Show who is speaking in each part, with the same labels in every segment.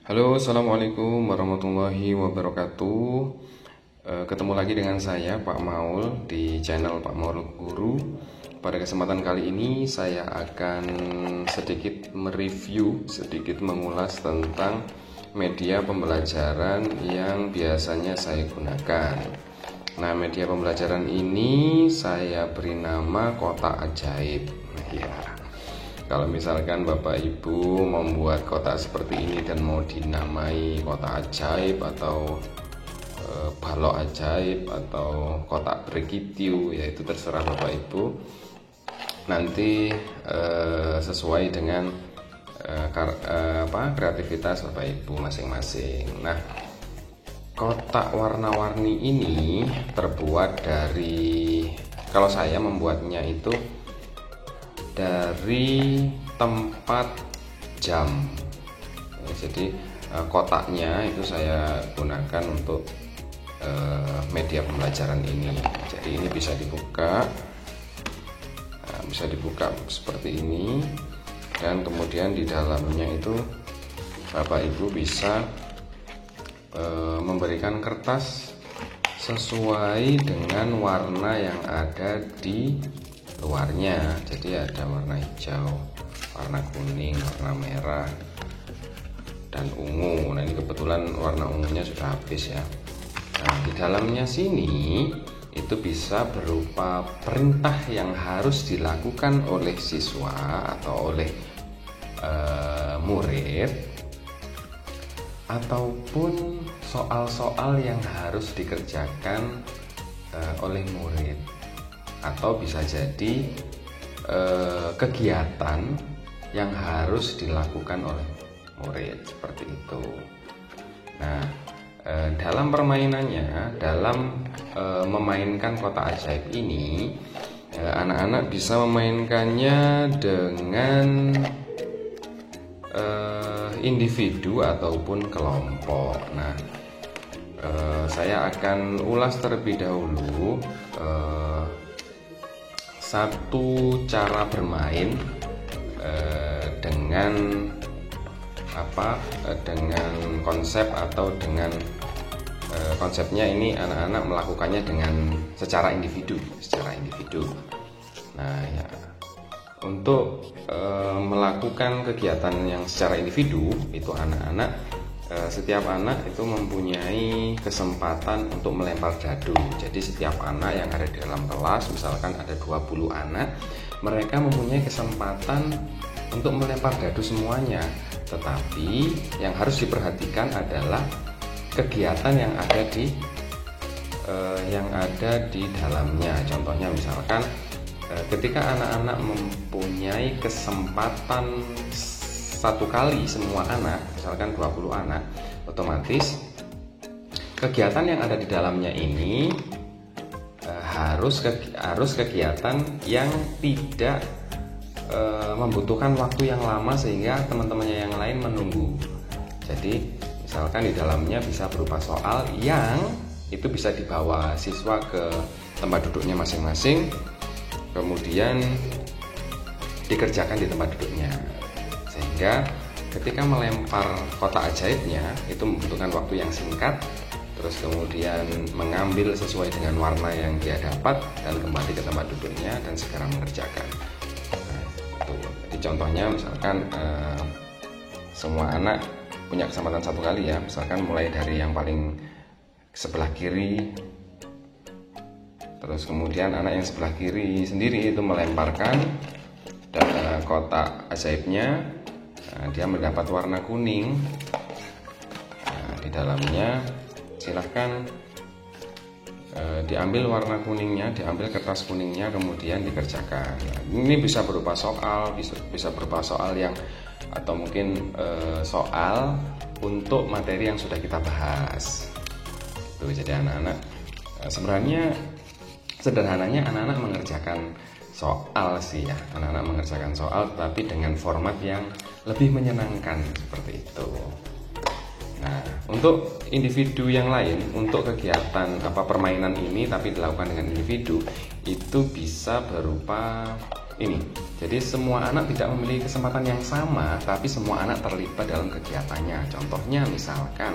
Speaker 1: Halo, assalamualaikum warahmatullahi wabarakatuh. Ketemu lagi dengan saya, Pak Maul, di channel Pak Maul Guru. Pada kesempatan kali ini, saya akan sedikit mereview, sedikit mengulas tentang media pembelajaran yang biasanya saya gunakan. Nah, media pembelajaran ini saya beri nama Kotak Ajaib. Kalau misalkan Bapak Ibu membuat kotak seperti ini dan mau dinamai kotak ajaib atau balok ajaib atau kotak berkitiu, ya itu terserah Bapak Ibu. Nanti sesuai dengan kreativitas Bapak Ibu masing-masing. Nah, kotak warna-warni ini terbuat dari, kalau saya membuatnya itu dari tempat jam. Jadi kotaknya itu saya gunakan untuk media pembelajaran ini. Jadi ini bisa dibuka, seperti ini, dan kemudian di dalamnya itu Bapak Ibu bisa memberikan kertas sesuai dengan warna yang ada di luarnya. Jadi ada warna hijau, warna kuning, warna merah, dan ungu. Nah, ini kebetulan warna ungunya sudah habis ya. Nah, di dalamnya sini itu bisa berupa perintah yang harus dilakukan oleh siswa atau oleh murid, ataupun soal-soal yang harus dikerjakan oleh murid, atau bisa jadi kegiatan yang harus dilakukan oleh murid, seperti itu. Nah, dalam permainannya, dalam memainkan kotak ajaib ini, anak-anak bisa memainkannya dengan individu ataupun kelompok. Nah, saya akan ulas terlebih dahulu satu cara bermain dengan dengan konsep, atau dengan konsepnya ini anak-anak melakukannya dengan secara individu. Nah, ya, untuk melakukan kegiatan yang secara individu itu setiap anak itu mempunyai kesempatan untuk melempar dadu. Jadi setiap anak yang ada di dalam kelas, misalkan ada 20 anak, mereka mempunyai kesempatan untuk melempar dadu semuanya. Tetapi yang harus diperhatikan adalah kegiatan yang ada di dalamnya. Contohnya misalkan ketika anak-anak mempunyai kesempatan satu kali, semua anak, misalkan 20 anak, otomatis kegiatan yang ada di dalamnya ini harus kegiatan yang tidak membutuhkan waktu yang lama sehingga teman-temannya yang lain menunggu. Jadi misalkan di dalamnya bisa berupa soal yang itu bisa dibawa siswa ke tempat duduknya masing-masing, kemudian dikerjakan di tempat duduknya, sehingga ketika melempar kotak ajaibnya itu membutuhkan waktu yang singkat, terus kemudian mengambil sesuai dengan warna yang dia dapat dan kembali ke tempat duduknya dan segera mengerjakan. Nah, jadi contohnya misalkan semua anak punya kesempatan satu kali ya, misalkan mulai dari yang paling sebelah kiri, terus kemudian anak yang sebelah kiri sendiri itu melemparkan kotak ajaibnya. Nah, dia mendapat warna kuning. Nah, di dalamnya silahkan diambil warna kuningnya, diambil kertas kuningnya, kemudian dikerjakan. Nah, ini bisa berupa soal, bisa berupa soal yang, atau mungkin soal untuk materi yang sudah kita bahas. Tuh, jadi anak-anak sebenarnya sederhananya anak-anak mengerjakan soal sih ya, anak-anak mengerjakan soal tapi dengan format yang lebih menyenangkan, seperti itu. Nah, untuk individu yang lain, untuk kegiatan permainan ini tapi dilakukan dengan individu, itu bisa berupa ini. Jadi semua anak tidak memiliki kesempatan yang sama, tapi semua anak terlibat dalam kegiatannya. Contohnya misalkan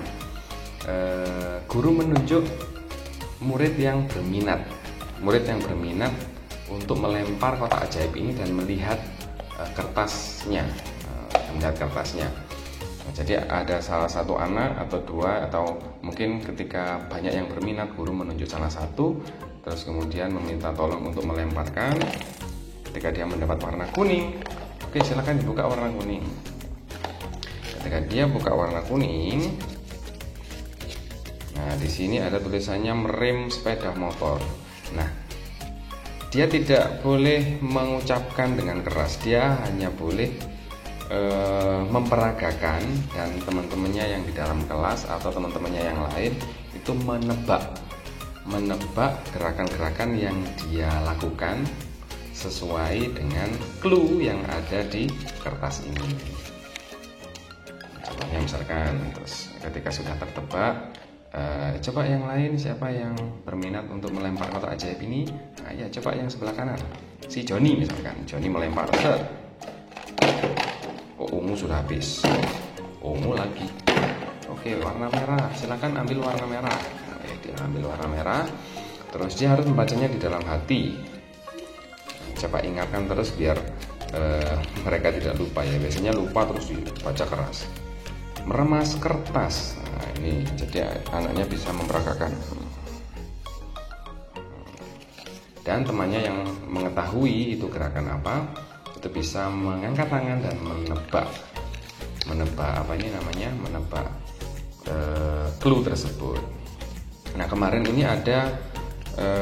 Speaker 1: guru menunjuk murid yang berminat untuk melempar kotak ajaib ini dan melihat kertasnya. Nah, jadi ada salah satu anak atau dua, atau mungkin ketika banyak yang berminat, guru menunjuk salah satu, terus kemudian meminta tolong untuk melemparkan. Ketika dia mendapat warna kuning, oke, silakan dibuka warna kuning. Ketika dia buka warna kuning, nah di sini ada tulisannya merem sepeda motor. Nah, dia tidak boleh mengucapkan dengan keras, dia hanya boleh memperagakan, dan teman-temannya yang di dalam kelas atau teman-temannya yang lain itu menebak gerakan-gerakan yang dia lakukan sesuai dengan clue yang ada di kertas ini. Contohnya misalkan, terus ketika sudah tertebak, coba yang lain siapa yang berminat untuk melempar kotak ajaib ini? Nah, ya coba yang sebelah kanan, si Joni misalkan. Joni melempar, ungu sudah habis, ungu lagi. Oke, warna merah, silakan ambil warna merah. Oke, dia ambil warna merah, terus dia harus membacanya di dalam hati. Coba ingatkan terus biar mereka tidak lupa ya. Biasanya lupa terus dibaca keras. Meremas kertas. Nah, ini jadi anaknya bisa memperagakan. Dan temannya yang mengetahui itu gerakan apa, itu bisa mengangkat tangan dan menebak clue tersebut. Nah, kemarin ini ada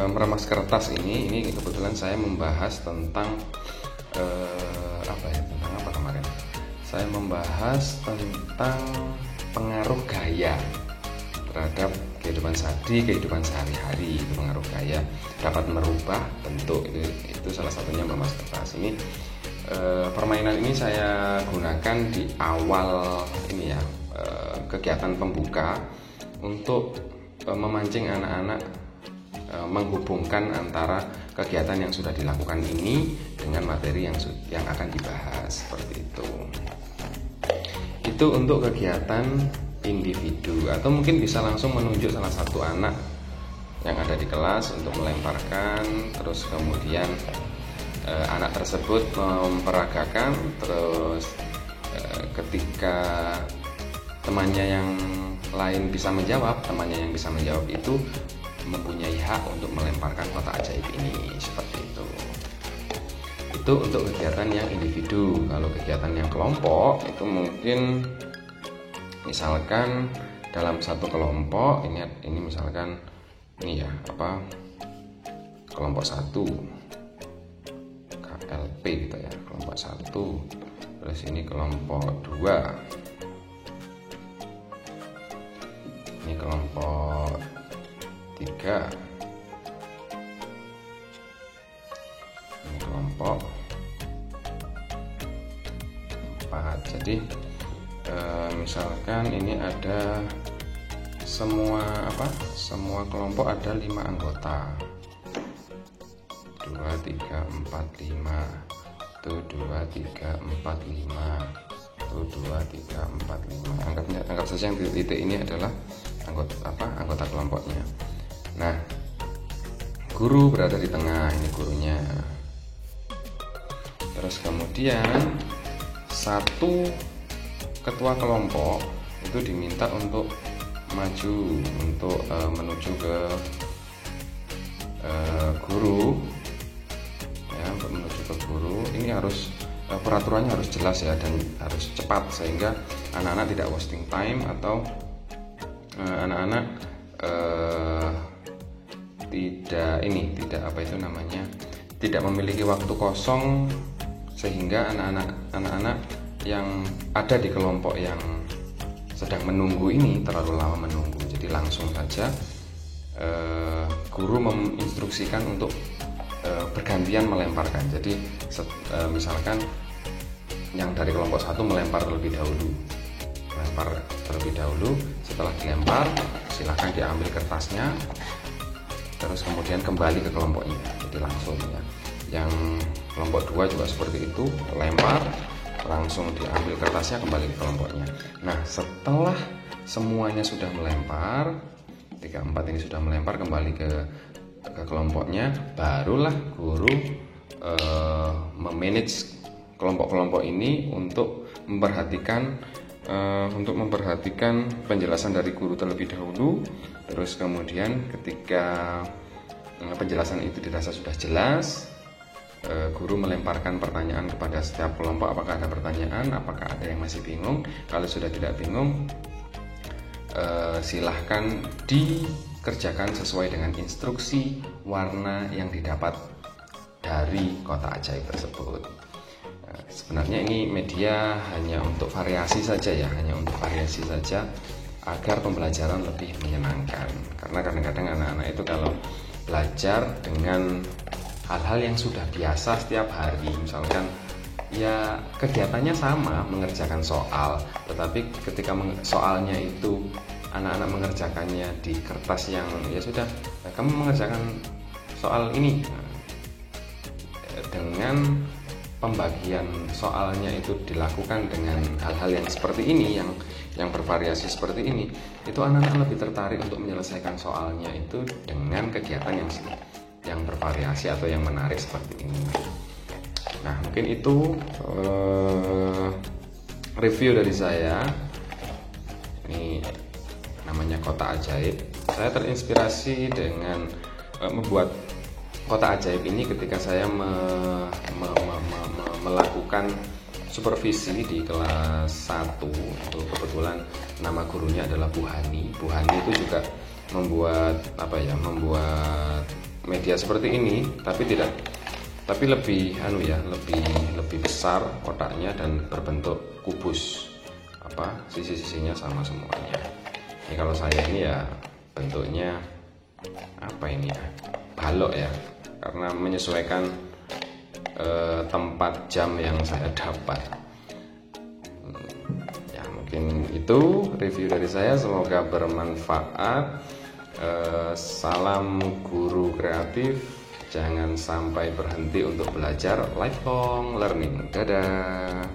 Speaker 1: meremas kertas ini kebetulan saya membahas tentang tentang apa kemarin? Saya membahas tentang pengaruh gaya terhadap kehidupan sehari-hari. Pengaruh gaya dapat merubah bentuk, itu salah satunya meremas kertas. Ini permainan ini saya gunakan di awal ini ya, kegiatan pembuka untuk memancing anak-anak menghubungkan antara kegiatan yang sudah dilakukan ini dengan materi yang akan dibahas, seperti itu. Itu untuk kegiatan individu, atau mungkin bisa langsung menunjuk salah satu anak yang ada di kelas untuk melemparkan, terus kemudian anak tersebut memperagakan, terus ketika temannya yang lain bisa menjawab, itu mempunyai hak untuk melemparkan kotak ajaib ini, seperti itu. Itu untuk kegiatan yang individu. Kalau kegiatan yang kelompok itu mungkin misalkan dalam satu kelompok ini misalkan ini ya kelompok 1 KLP gitu ya, kelompok 1, terus ini kelompok 2, ini kelompok 3, ini kelompok 4. Jadi misalkan ini ada semua kelompok ada 5 anggota, 2, 3, 4, 5, tuh 2, 3, 4, 5, tuh 2, 3, 4, 5. Anggap saja yang titik ini adalah anggota kelompoknya. Nah, guru berada di tengah, ini gurunya. Terus kemudian satu ketua kelompok itu diminta untuk maju untuk menuju ke guru ya, untuk menuju ke guru. Ini harus peraturannya harus jelas ya, dan harus cepat sehingga anak-anak tidak wasting time, atau anak-anak tidak memiliki waktu kosong, sehingga anak-anak yang ada di kelompok yang sedang menunggu ini terlalu lama menunggu. Jadi langsung saja guru menginstruksikan untuk bergantian melemparkan. Jadi misalkan yang dari kelompok 1 melempar terlebih dahulu, setelah dilempar silakan diambil kertasnya, terus kemudian kembali ke kelompoknya. Jadi langsung ya. Yang kelompok 2 juga seperti itu, lempar, langsung diambil kertasnya, kembali ke kelompoknya. Nah, setelah semuanya sudah melempar, 3-4 ini sudah melempar kembali ke kelompoknya, barulah guru memanage kelompok-kelompok ini untuk memperhatikan penjelasan dari guru terlebih dahulu. Terus kemudian ketika penjelasan itu dirasa sudah jelas, guru melemparkan pertanyaan kepada setiap kelompok, apakah ada pertanyaan, apakah ada yang masih bingung. Kalau sudah tidak bingung, silahkan dikerjakan sesuai dengan instruksi warna yang didapat dari kotak ajaib tersebut. Sebenarnya ini media hanya untuk variasi saja ya, agar pembelajaran lebih menyenangkan. Karena kadang-kadang anak-anak itu kalau belajar dengan hal-hal yang sudah biasa setiap hari, misalkan ya kegiatannya sama, mengerjakan soal, tetapi ketika soalnya itu anak-anak mengerjakannya di kertas yang ya sudah, kamu mengerjakan soal ini, dengan pembagian soalnya itu dilakukan dengan hal-hal yang seperti ini, yang bervariasi seperti ini, itu anak-anak lebih tertarik untuk menyelesaikan soalnya itu dengan kegiatan yang bervariasi atau yang menarik seperti ini. Nah, mungkin itu review dari saya. Ini namanya kotak ajaib. Saya terinspirasi dengan membuat kotak ajaib ini ketika saya melakukan supervisi di kelas 1. Itu kebetulan nama gurunya adalah Bu Hani. Bu Hani itu juga membuat media seperti ini, tapi lebih lebih besar kotaknya dan berbentuk kubus, sisi-sisinya sama semuanya. Ini kalau saya ini ya bentuknya balok ya, karena menyesuaikan tempat jam yang saya dapat. Ya, mungkin itu review dari saya, semoga bermanfaat. Salam guru kreatif, jangan sampai berhenti untuk belajar, lifelong learning. Dadah.